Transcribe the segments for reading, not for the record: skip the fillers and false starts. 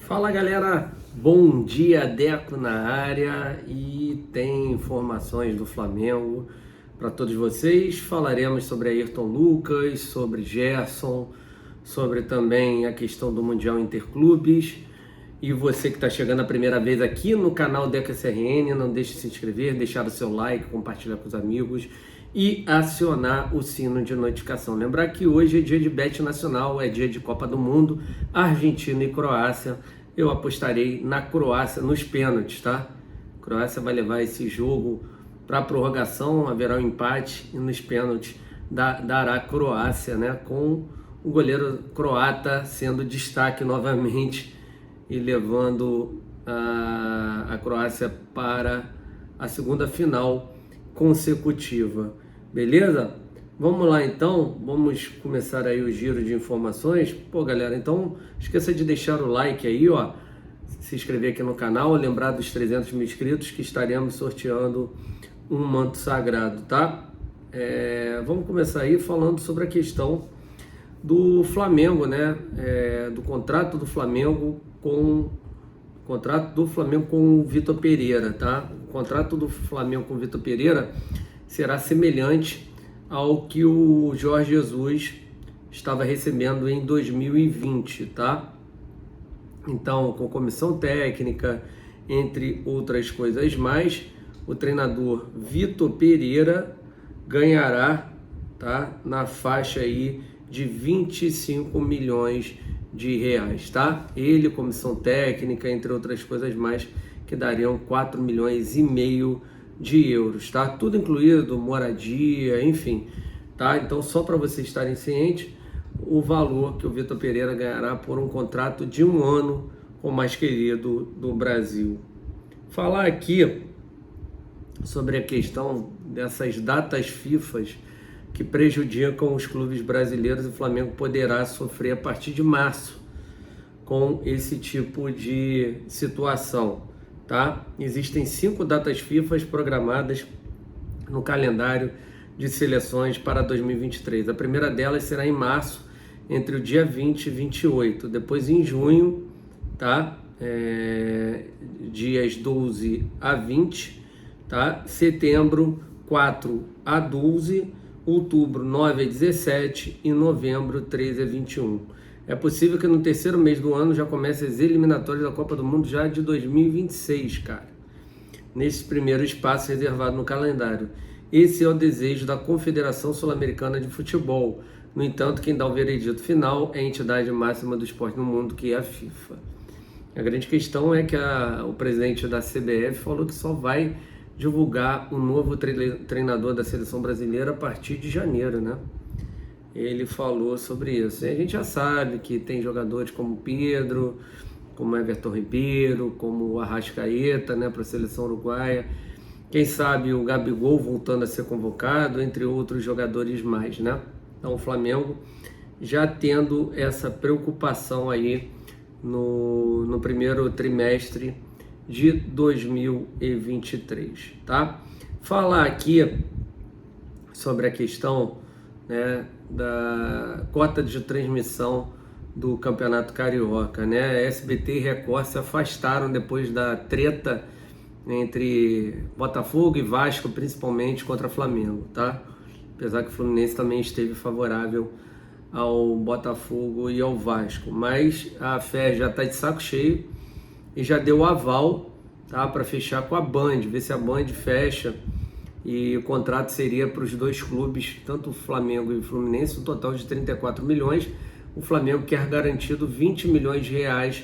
Fala galera, bom dia, Deco na área e tem informações do Flamengo para todos vocês. Falaremos sobre Ayrton Lucas, sobre Gerson, sobre também a questão do Mundial Interclubes. E você que está chegando a primeira vez aqui no canal Deco SRN, não deixe de se inscrever, deixar o seu like, compartilhar com os amigos e acionar o sino de notificação. Lembrar que hoje é dia de bet nacional, é dia de Copa do Mundo, Argentina e Croácia. Eu apostarei na Croácia nos pênaltis, tá? A Croácia vai levar esse jogo para a prorrogação, haverá um empate e nos pênaltis dará a Croácia, né? Com o goleiro croata sendo destaque novamente e levando a Croácia para a segunda final consecutiva. Beleza? Vamos lá então, vamos começar aí o giro de informações. Pô galera, então esqueça de deixar o like aí, ó, se inscrever aqui no canal, lembrar dos 300 mil inscritos que estaremos sorteando um manto sagrado, tá? Vamos começar aí falando sobre a questão do Flamengo, né? Do contrato do Flamengo com o Vitor Pereira, tá? O contrato do Flamengo com o Vitor Pereira será semelhante ao que o Jorge Jesus estava recebendo em 2020, tá? Então, com comissão técnica, entre outras coisas mais, o treinador Vitor Pereira ganhará, tá, na faixa aí de 25 milhões de reais, tá? Ele, comissão técnica, entre outras coisas mais, que dariam 4 milhões e meio de euros, tá? Tudo incluído, moradia, enfim, tá? Então, só para vocês estarem cientes, o valor que o Vitor Pereira ganhará por um contrato de um ano com o mais querido do Brasil. Falar aqui sobre a questão dessas datas FIFA que prejudicam os clubes brasileiros, e o Flamengo poderá sofrer a partir de março com esse tipo de situação. Tá? Existem 5 datas FIFA programadas no calendário de seleções para 2023. A primeira delas será em março, entre o dia 20 e 28. Depois em junho, tá? Dias 12 a 20. Tá? Setembro, 4 a 12. Outubro, 9 a 17. E novembro, 13 a 21. É possível que no terceiro mês do ano já comece as eliminatórias da Copa do Mundo já de 2026, cara. Nesse primeiro espaço reservado no calendário. Esse é o desejo da Confederação Sul-Americana de Futebol. No entanto, quem dá o veredito final é a entidade máxima do esporte no mundo, que é a FIFA. A grande questão é que o presidente da CBF falou que só vai divulgar o novo treinador da seleção brasileira a partir de janeiro, né? Ele falou sobre isso. E a gente já sabe que tem jogadores como Pedro, como Everton Ribeiro, como o Arrascaeta, né, para a seleção uruguaia. Quem sabe o Gabigol voltando a ser convocado, entre outros jogadores mais, né? Então o Flamengo já tendo essa preocupação aí no primeiro trimestre de 2023, tá? Falar aqui sobre a questão, né, da cota de transmissão do Campeonato Carioca, né? SBT e Record se afastaram depois da treta entre Botafogo e Vasco, principalmente contra Flamengo, tá? Apesar que o Fluminense também esteve favorável ao Botafogo e ao Vasco, mas a FE já está de saco cheio e já deu aval, tá, para fechar com a Band, ver se a Band fecha. E o contrato seria para os dois clubes, tanto o Flamengo e o Fluminense, um total de 34 milhões. O Flamengo quer garantido 20 milhões de reais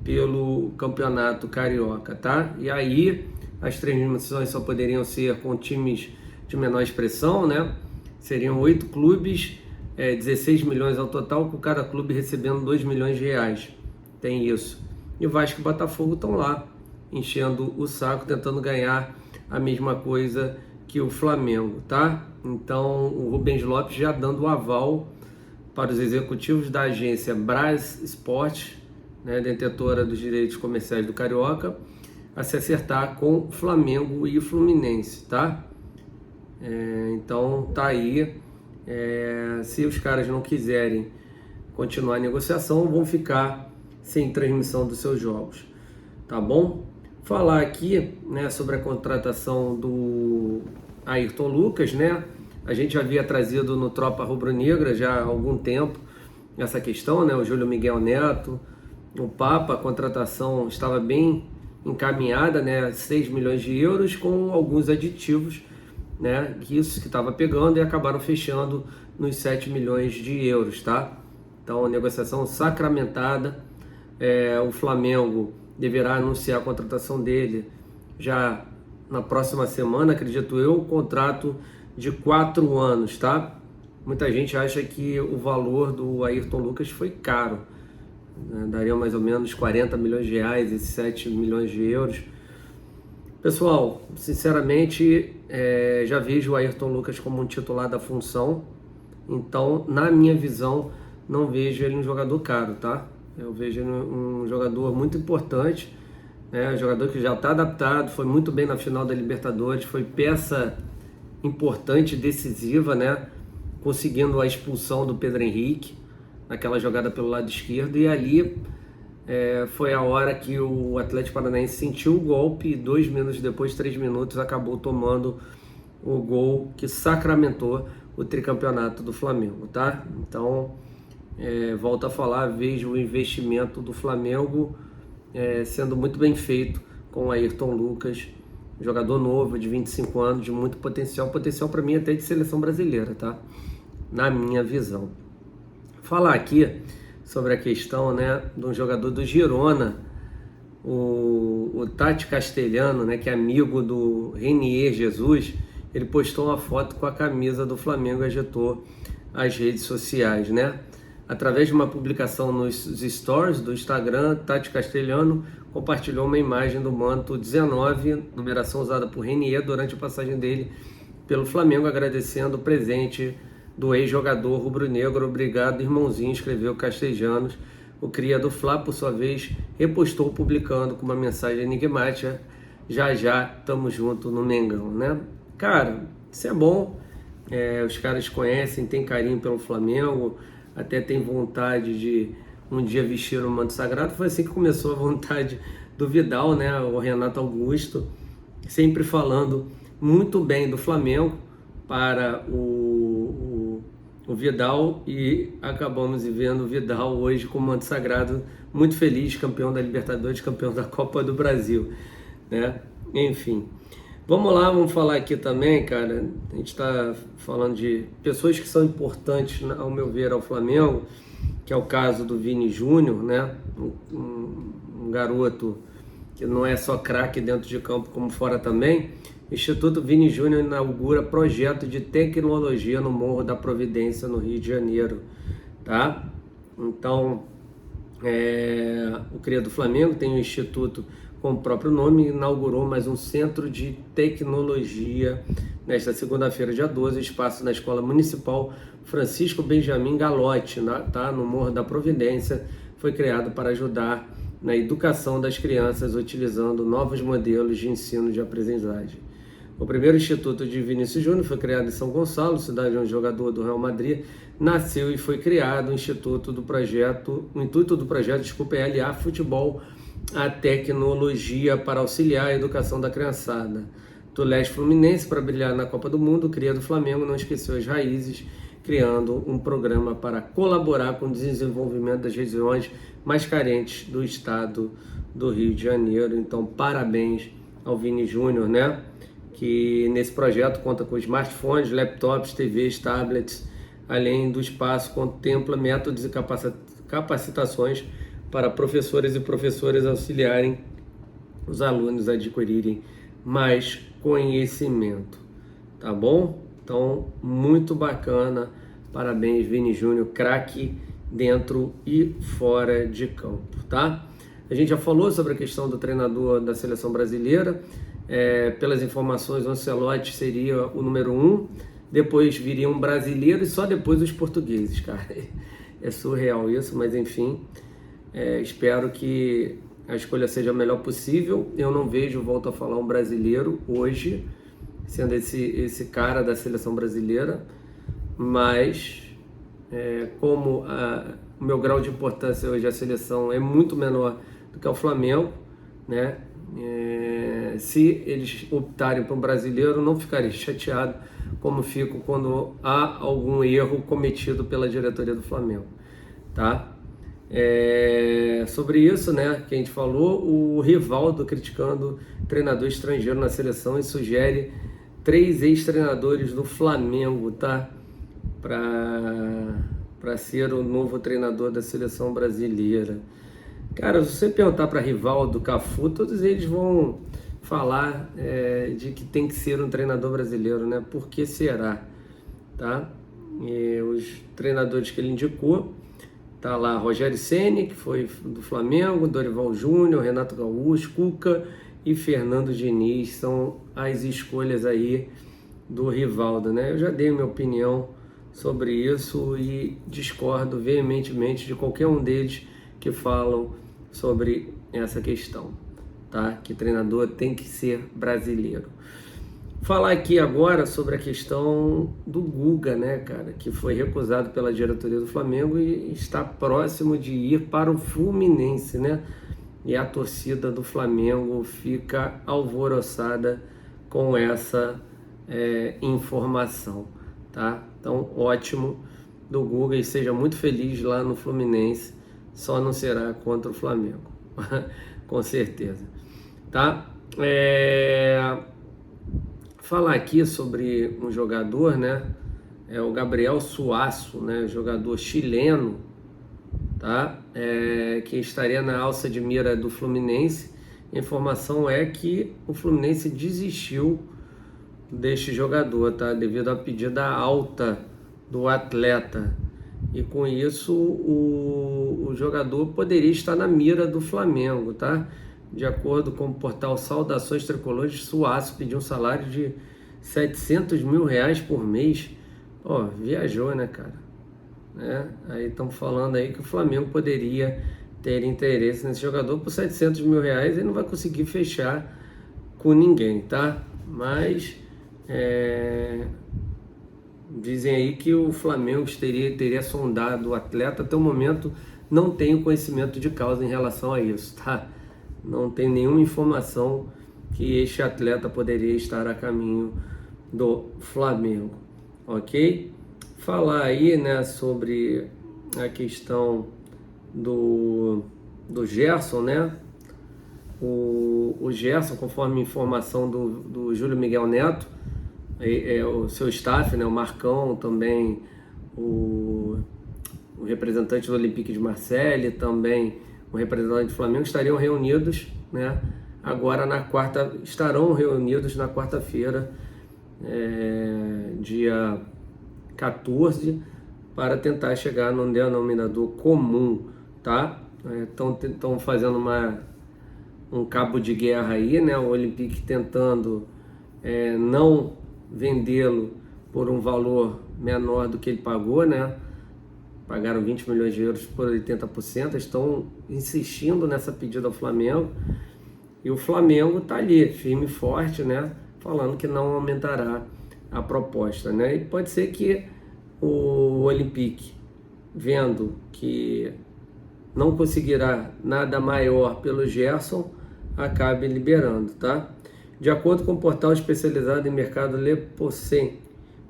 pelo Campeonato Carioca, tá? E aí as transmissões só poderiam ser com times de menor expressão, né? Seriam 8 clubes, 16 milhões ao total, com cada clube recebendo 2 milhões de reais. Tem isso. E o Vasco e o Botafogo estão lá, enchendo o saco, tentando ganhar a mesma coisa que o Flamengo, tá? Então o Rubens Lopes já dando o aval para os executivos da agência Braz Sport, né, detentora dos direitos comerciais do Carioca, a se acertar com Flamengo e Fluminense, tá? Então tá aí. Se os caras não quiserem continuar a negociação, vão ficar sem transmissão dos seus jogos, tá bom? Falar aqui, né, sobre a contratação do Ayrton Lucas, né? A gente já havia trazido no Tropa Rubro-Negra já há algum tempo essa questão, né? O Júlio Miguel Neto, o Papa, a contratação estava bem encaminhada, né? 6 milhões de euros com alguns aditivos, né? Isso que estava pegando e acabaram fechando nos 7 milhões de euros, tá? Então, a negociação sacramentada. O Flamengo deverá anunciar a contratação dele já na próxima semana, acredito eu, um contrato de 4 anos, tá? Muita gente acha que o valor do Ayrton Lucas foi caro, né? Daria mais ou menos 40 milhões de reais e 7 milhões de euros. Pessoal, sinceramente, já vejo o Ayrton Lucas como um titular da função, então, na minha visão, não vejo ele um jogador caro, tá? Eu vejo ele um jogador muito importante, né? Um jogador que já está adaptado, foi muito bem na final da Libertadores, foi peça importante, decisiva, né? Conseguindo a expulsão do Pedro Henrique, naquela jogada pelo lado esquerdo, e ali foi a hora que o Atlético Paranaense sentiu o golpe e 2 minutos depois, 3 minutos, acabou tomando o gol que sacramentou o tricampeonato do Flamengo, tá? Então, volto a falar, vejo o investimento do Flamengo sendo muito bem feito com o Ayrton Lucas, jogador novo, de 25 anos, de muito potencial para mim até de seleção brasileira, tá? Na minha visão. Falar aqui sobre a questão, né, de um jogador do Girona, o Tati Castelhano, né, que é amigo do Renier Jesus. Ele postou uma foto com a camisa do Flamengo e agitou as redes sociais, né? Através de uma publicação nos stories do Instagram, Tati Castelhano compartilhou uma imagem do manto 19, numeração usada por Renier durante a passagem dele pelo Flamengo, agradecendo o presente do ex-jogador rubro-negro. Obrigado, irmãozinho, escreveu Castellanos. O cria do Fla, por sua vez, repostou publicando com uma mensagem enigmática: já já, tamo junto no Mengão, né? Cara, isso é bom, os caras conhecem, têm carinho pelo Flamengo, até tem vontade de um dia vestir o manto sagrado. Foi assim que começou a vontade do Vidal, né? O Renato Augusto, sempre falando muito bem do Flamengo para o Vidal, e acabamos vendo o Vidal hoje com o manto sagrado, muito feliz, campeão da Libertadores, campeão da Copa do Brasil, né? Enfim, vamos lá, vamos falar aqui também, cara. A gente está falando de pessoas que são importantes, ao meu ver, ao Flamengo, que é o caso do Vini Júnior, né? Um garoto que não é só craque dentro de campo, como fora também. O Instituto Vini Júnior inaugura projeto de tecnologia no Morro da Providência, no Rio de Janeiro, tá? Então, o cria do Flamengo tem um instituto com o próprio nome, inaugurou mais um centro de tecnologia nesta segunda-feira, dia 12, espaço na Escola Municipal Francisco Benjamin Galotti, tá? No Morro da Providência. Foi criado para ajudar na educação das crianças, utilizando novos modelos de ensino de aprendizagem. O primeiro instituto de Vinícius Júnior foi criado em São Gonçalo, cidade onde o jogador do Real Madrid nasceu, e foi criado o intuito do projeto, é aliar futebol à tecnologia para auxiliar a educação da criançada. Do leste fluminense, para brilhar na Copa do Mundo, o cria do Flamengo não esqueceu as raízes, criando um programa para colaborar com o desenvolvimento das regiões mais carentes do estado do Rio de Janeiro. Então, parabéns ao Vini Júnior, né? Que nesse projeto conta com smartphones, laptops, TVs, tablets, além do espaço contempla métodos e capacitações para professores e professoras auxiliarem os alunos a adquirirem mais conhecimento, tá bom? Então, muito bacana, parabéns Vini Júnior, craque dentro e fora de campo, tá? A gente já falou sobre a questão do treinador da seleção brasileira. Pelas informações, o Ancelotti seria o número 1, depois viria um brasileiro e só depois os portugueses, cara. É surreal isso, mas enfim, espero que a escolha seja a melhor possível. Eu não vejo, volto a falar, um brasileiro hoje sendo esse cara da seleção brasileira, mas como o meu grau de importância hoje à seleção é muito menor do que ao Flamengo, né? Se eles optarem por um brasileiro, não ficarei chateado como fico quando há algum erro cometido pela diretoria do Flamengo, tá? Sobre isso, né, que a gente falou, o Rivaldo criticando treinador estrangeiro na seleção e sugere 3 ex-treinadores do Flamengo, tá? Para ser o novo treinador da seleção brasileira. Cara, se você perguntar para Rivaldo, Cafu, todos eles vão falar de que tem que ser um treinador brasileiro, né? Por que será? Tá? E os treinadores que ele indicou, tá lá Rogério Ceni, que foi do Flamengo, Dorival Júnior, Renato Gaúcho, Cuca e Fernando Diniz, são as escolhas aí do Rivaldo, né? Eu já dei minha opinião sobre isso e discordo veementemente de qualquer um deles que falam sobre essa questão, tá? Que treinador tem que ser brasileiro. Falar aqui agora sobre a questão do Guga, né, cara, que foi recusado pela diretoria do Flamengo e está próximo de ir para o Fluminense, né? E a torcida do Flamengo fica alvoroçada com essa informação, tá? Então, ótimo do Guga e seja muito feliz lá no Fluminense, só não será contra o Flamengo, com certeza, tá? Falar aqui sobre um jogador, né? É o Gabriel Suaço, né? Jogador chileno, tá? Que estaria na alça de mira do Fluminense. A informação é que o Fluminense desistiu deste jogador, tá? Devido à pedida alta do atleta. E com isso o jogador poderia estar na mira do Flamengo, tá? De acordo com o portal Saudações Tricolores, Suaço pediu um salário de R$700 mil por mês. Ó, viajou, né, cara? Aí estão falando aí que o Flamengo poderia ter interesse nesse jogador por R$700 mil, ele não vai conseguir fechar com ninguém, tá? Mas dizem aí que o Flamengo teria sondado o atleta. Até o momento não tenho conhecimento de causa em relação a isso, tá? Não tem nenhuma informação que este atleta poderia estar a caminho do Flamengo, ok? Falar aí, né, sobre a questão do Gerson, né? O Gerson, conforme informação do Júlio Miguel Neto, o seu staff, né, o Marcão, também o representante do Olympique de Marseille, também o representante do Flamengo, estariam reunidos, né, estarão reunidos na quarta-feira, dia 14, para tentar chegar num denominador comum, tá? Estão fazendo um cabo de guerra aí, né? O Olympique tentando não vendê-lo por um valor menor do que ele pagou, né? Pagaram 20 milhões de euros por 80%, estão insistindo nessa pedida ao Flamengo, e o Flamengo está ali, firme e forte, né? Falando que não aumentará a proposta, né? E pode ser que o Olympique, vendo que não conseguirá nada maior pelo Gerson, acabe liberando, tá? De acordo com o portal especializado em mercado Le Poussin,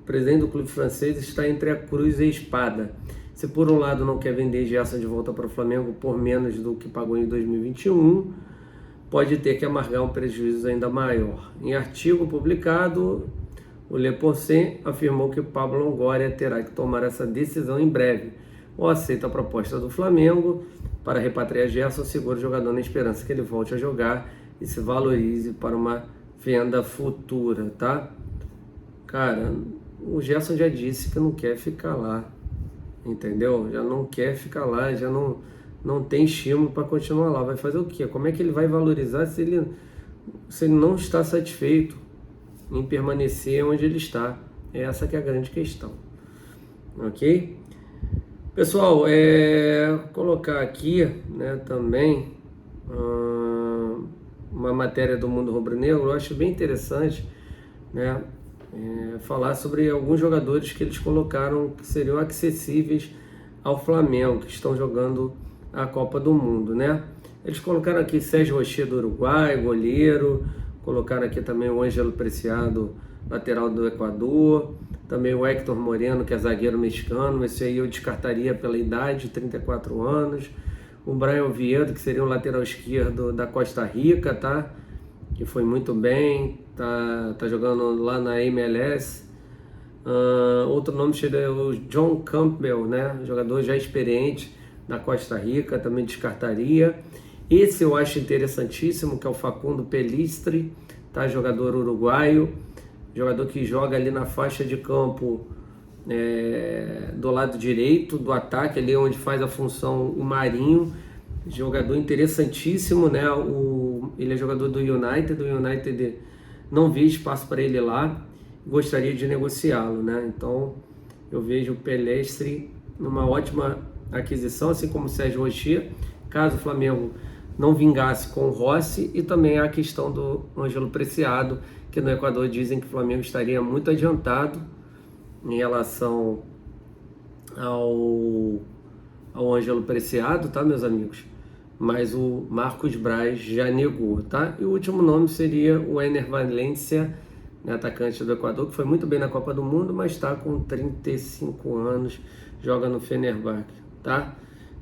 o presidente do clube francês está entre a cruz e a espada. Se por um lado não quer vender Gerson de volta para o Flamengo por menos do que pagou em 2021, pode ter que amargar um prejuízo ainda maior. Em artigo publicado, o Le Poussin afirmou que o Pablo Longoria terá que tomar essa decisão em breve, ou aceita a proposta do Flamengo para repatriar Gerson, segura o jogador na esperança que ele volte a jogar e se valorize para uma venda futura, tá? Cara, o Gerson já disse que não quer ficar lá, entendeu? Já não quer ficar lá, já não tem estímulo para continuar lá. Vai fazer o quê? Como é que ele vai valorizar se ele não está satisfeito em permanecer onde ele está? Essa que é a grande questão, ok? Pessoal, colocar aqui, né, também uma matéria do Mundo Rubro-Negro. Eu acho bem interessante, né, falar sobre alguns jogadores que eles colocaram que seriam acessíveis ao Flamengo, que estão jogando a Copa do Mundo, né? Eles colocaram aqui Sérgio Rocher do Uruguai, goleiro, colocaram aqui também o Ângelo Preciado, lateral do Equador, também o Héctor Moreno, que é zagueiro mexicano, esse aí eu descartaria pela idade, 34 anos, o Brian Oviedo, que seria o lateral esquerdo da Costa Rica, tá? Que foi muito bem, tá jogando lá na MLS. Outro nome seria o John Campbell, né? Jogador já experiente da Costa Rica, também descartaria. Esse eu acho interessantíssimo, que é o Facundo Pelistri, tá? Jogador uruguaio, jogador que joga ali na faixa de campo do lado direito do ataque, ali onde faz a função o Marinho. Jogador interessantíssimo, né? Ele é jogador do United, não vi espaço para ele lá, gostaria de negociá-lo, né? Então eu vejo o Pelestri numa ótima aquisição, assim como o Sérgio Rocher, caso o Flamengo não vingasse com o Rossi, e também a questão do Ângelo Preciado, que no Equador dizem que o Flamengo estaria muito adiantado em relação ao Ângelo Preciado, tá, meus amigos? Mas o Marcos Braz já negou, tá? E o último nome seria o Ener Valencia, né, atacante do Equador, que foi muito bem na Copa do Mundo, mas está com 35 anos, joga no Fenerbahçe, tá?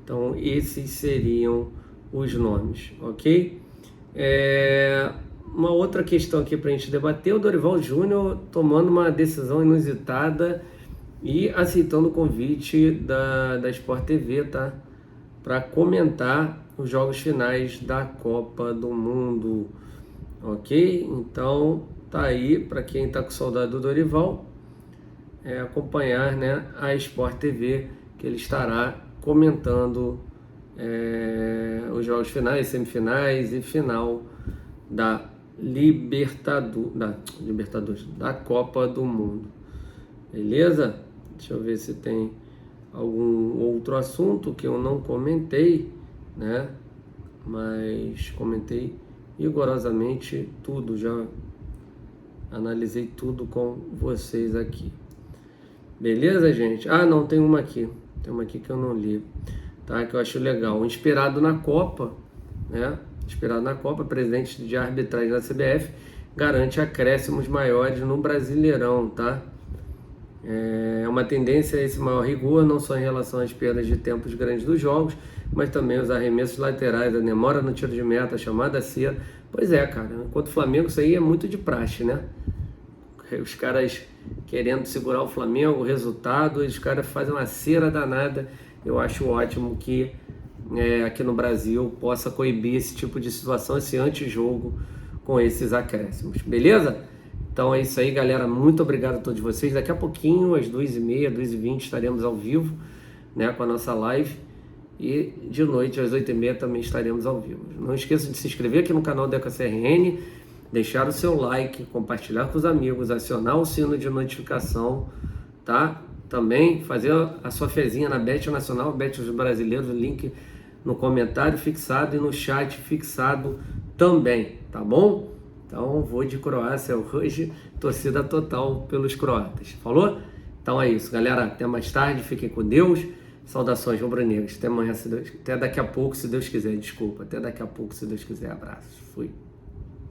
Então esses seriam os nomes, ok? Uma outra questão aqui para a gente debater, o Dorival Júnior tomando uma decisão inusitada e aceitando o convite da Sport TV, tá? Para comentar os jogos finais da Copa do Mundo, ok? Então tá aí, para quem tá com saudade do Dorival, acompanhar, né, a Sport TV, que ele estará comentando os jogos finais, semifinais e final da Libertadores, da Copa do Mundo, beleza? Deixa eu ver se tem algum outro assunto que eu não comentei, né? Mas comentei rigorosamente tudo, já analisei tudo com vocês aqui. Beleza, gente? Não, tem uma aqui que eu não li, tá? Que eu acho legal. Inspirado na Copa, né? Inspirado na Copa, presidente de arbitragem da CBF garante acréscimos maiores no Brasileirão, tá? É uma tendência a esse maior rigor, não só em relação às perdas de tempos grandes dos jogos, mas também os arremessos laterais, a demora no tiro de meta, a chamada cera. Pois é, cara, enquanto o Flamengo, isso aí é muito de praxe, né? Os caras querendo segurar o Flamengo, o resultado, os caras fazem uma cera danada. Eu acho ótimo que aqui no Brasil possa coibir esse tipo de situação, esse antijogo com esses acréscimos, beleza? Então é isso aí, galera, muito obrigado a todos vocês. Daqui a pouquinho, às 2h30, 2h20, estaremos ao vivo, né, com a nossa live, e de noite, às 8h30, também estaremos ao vivo. Não esqueça de se inscrever aqui no canal do EcoCRN, deixar o seu like, compartilhar com os amigos, acionar o sino de notificação, tá? Também fazer a sua fezinha na Bet Nacional, Bet dos Brasileiros, o link no comentário fixado e no chat fixado também, tá bom? Então vou de Croácia hoje, torcida total pelos croatas, falou? Então é isso, galera, até mais tarde, fiquem com Deus, saudações rubro-negras, até amanhã, até daqui a pouco, se Deus quiser, desculpa, até daqui a pouco, se Deus quiser, abraço, fui.